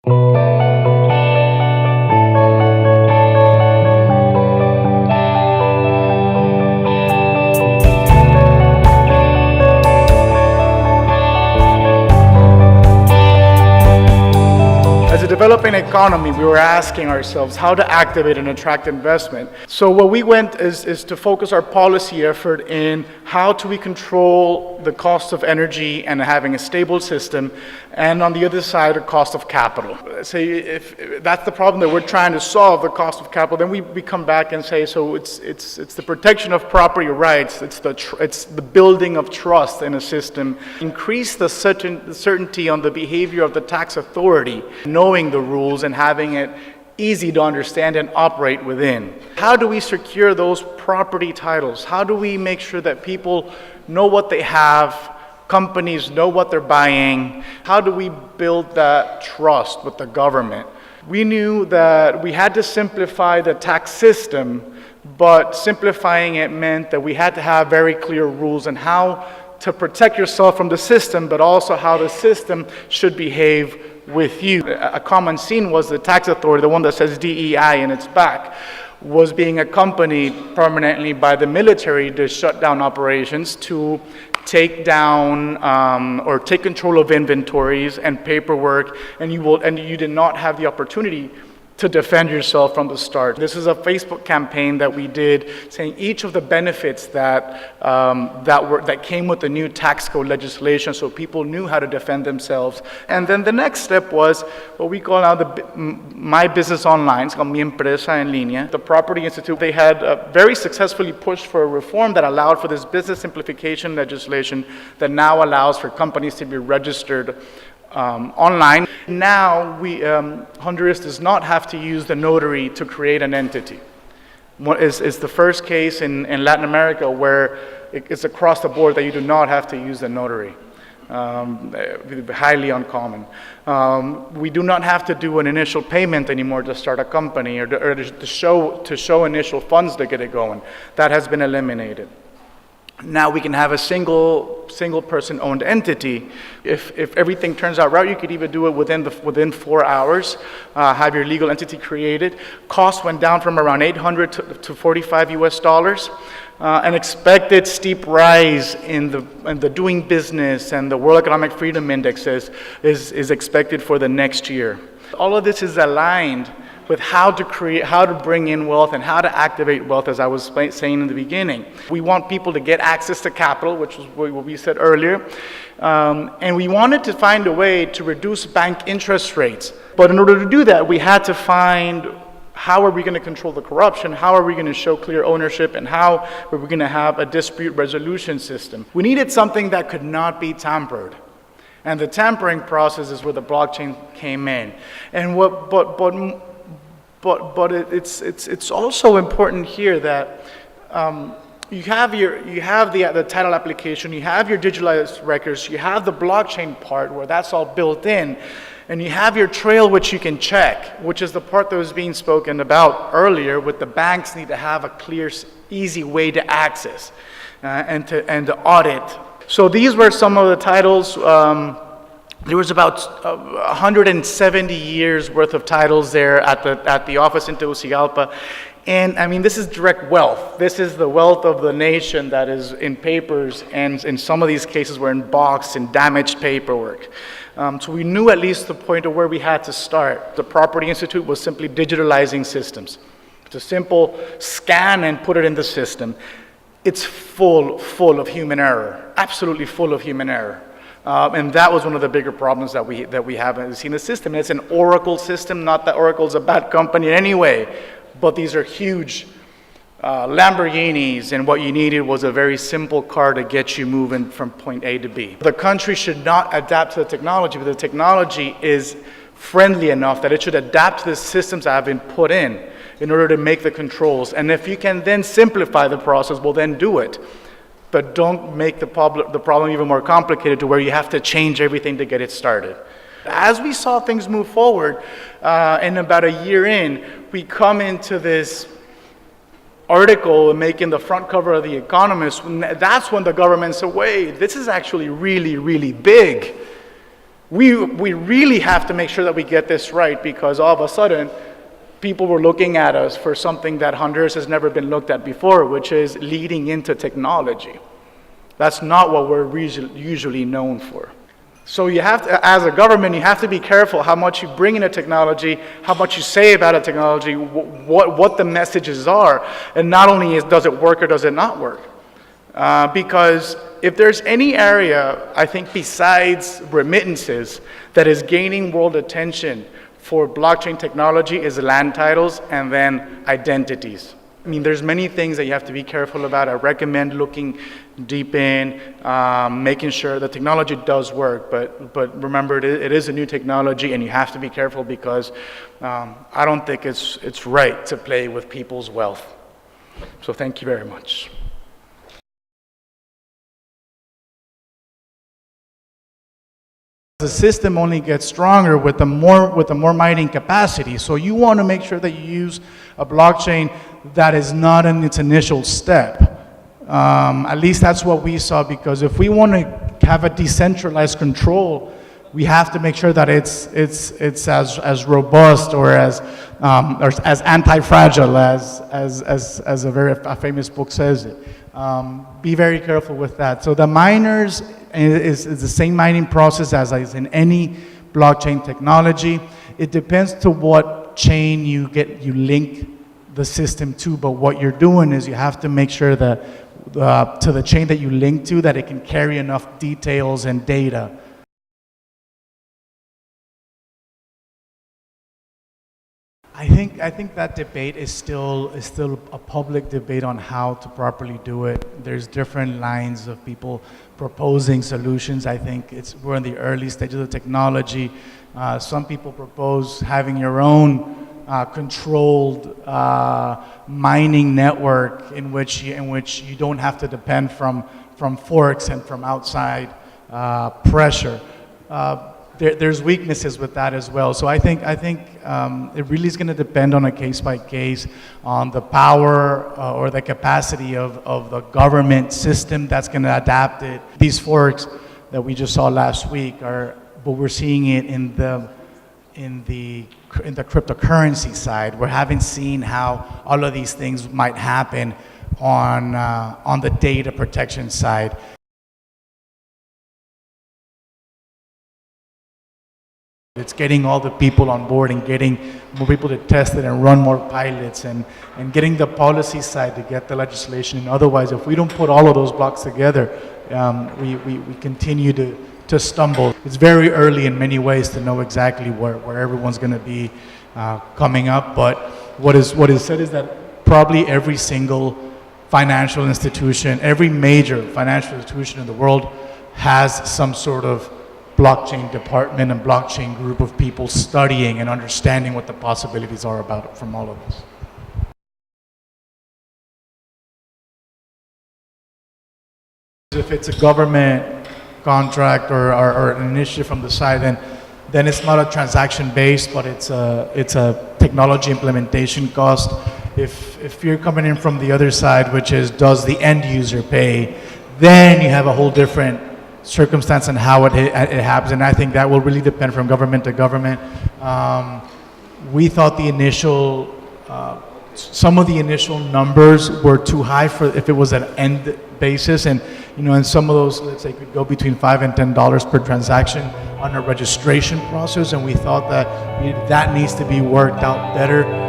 As a developing economy, we were asking ourselves how to activate and attract investment. So what we went is to focus our policy effort in how do we control the cost of energy and having a stable system, and on the other side, the cost of capital. Say if that's the problem that we're trying to solve, the cost of capital, then we come back and say, so it's the protection of property rights, it's the building of trust in a system, increase the certainty on the behavior of the tax authority, knowing the rules and having it easy to understand and operate within. How do we secure those property titles? How do we make sure that people know what they have, companies know what they're buying? How do we build that trust with the government? We knew that we had to simplify the tax system, but simplifying it meant that we had to have very clear rules on how to protect yourself from the system, but also how the system should behave with you. A common scene was the tax authority, the one that says DEI in its back, was being accompanied permanently by the military to shut down operations, to take down or take control of inventories and paperwork, and you did not have the opportunity to defend yourself from the start. This is a Facebook campaign that we did saying each of the benefits that came with the new tax code legislation, so people knew how to defend themselves. And then the next step was what we call now My Business Online. It's called Mi Empresa en Línea. The Property Institute, they had very successfully pushed for a reform that allowed for this business simplification legislation that now allows for companies to be registered online. Now, Honduras does not have to use the notary to create an entity. It's the first case in Latin America where it's across the board that you do not have to use the notary. Highly uncommon. We do not have to do an initial payment anymore to start a company or to show initial funds to get it going. That has been eliminated. Now we can have a single person owned entity. If everything turns out right, you could even do it within 4 hours, have your legal entity created. Costs went down from around $800 to $45 US. An expected steep rise in the doing business and the World Economic Freedom Index is expected for the next year. All of this is aligned with how to bring in wealth and how to activate wealth, as I was saying in the beginning. We want people to get access to capital, which was what we said earlier, and we wanted to find a way to reduce bank interest rates. But in order to do that, we had to find how are we going to control the corruption, how are we going to show clear ownership, and how are we going to have a dispute resolution system. We needed something that could not be tampered. And the tampering process is where the blockchain came in. And But it's also important here that you have the title application, you have your digitalized records, you have the blockchain part where that's all built in, and you have your trail which you can check, which is the part that was being spoken about earlier. With the banks need to have a clear, easy way to access and to audit. So these were some of the titles. There was about 170 years worth of titles there at the office in Tegucigalpa. And I mean, this is direct wealth. This is the wealth of the nation that is in papers, and in some of these cases were in boxed and damaged paperwork. So we knew at least the point of where we had to start. The Property Institute was simply digitalizing systems. It's a simple scan and put it in the system. It's full of human error, absolutely full of human error. And that was one of the bigger problems that we have seen the system. It's an Oracle system, not that Oracle's a bad company in any way, but these are huge Lamborghinis, and what you needed was a very simple car to get you moving from point A to B. The country should not adapt to the technology, but the technology is friendly enough that it should adapt to the systems that have been put in order to make the controls. And if you can then simplify the process, well, then do it. But don't make the problem even more complicated to where you have to change everything to get it started. As we saw things move forward, and about a year in, we come into this article making the front cover of The Economist. That's when the government said, wait, this is actually really, really big. We really have to make sure that we get this right, because all of a sudden, people were looking at us for something that Honduras has never been looked at before, which is leading into technology. That's not what we're usually known for. So you have to, as a government, you have to be careful how much you bring into technology, how much you say about a technology, what the messages are, and not only does it work or does it not work. Because if there's any area, I think besides remittances, that is gaining world attention for blockchain technology is land titles and then identities. I mean, there's many things that you have to be careful about. I recommend looking deep in, making sure the technology does work, but remember, it is a new technology, and you have to be careful, because I don't think it's right to play with people's wealth. So thank you very much. The system only gets stronger with the more mining capacity. So you want to make sure that you use a blockchain that is not in its initial step. At least that's what we saw, because if we want to have a decentralized control, we have to make sure that it's as robust or as anti-fragile as a famous book says it. Be very careful with that. So the miners is the same mining process as in any blockchain technology. It depends to what chain you link the system to, but what you're doing is you have to make sure that to the chain that you link to, that it can carry enough details and data. I think that debate is still a public debate on how to properly do it. There's different lines of people proposing solutions. I think we're in the early stages of the technology. Some people propose having your own controlled mining network in which you don't have to depend from forks and from outside pressure. There's weaknesses with that as well. So I think it really is going to depend on a case by case, on the power or the capacity of the government system that's going to adapt it. These forks that we just saw last week but we're seeing it in the cryptocurrency side. We haven't seen how all of these things might happen on the data protection side. It's getting all the people on board and getting more people to test it and run more pilots and getting the policy side to get the legislation. And otherwise, if we don't put all of those blocks together, we continue to stumble. It's very early in many ways to know exactly where everyone's going to be coming up. But what is said is that probably every single financial institution, every major financial institution in the world has some sort of blockchain department and blockchain group of people studying and understanding what the possibilities are from all of this. If it's a government contract or an initiative from the side, then it's not a transaction based, but it's a technology implementation cost. If you're coming in from the other side, which is does the end user pay, then you have a whole different circumstance and how it happens, and I think that will really depend from government to government. We thought some of the initial numbers were too high for if it was an end basis, and and some of those, let's say, could go between $5 and $10 per transaction on a registration process, and we thought that that needs to be worked out better.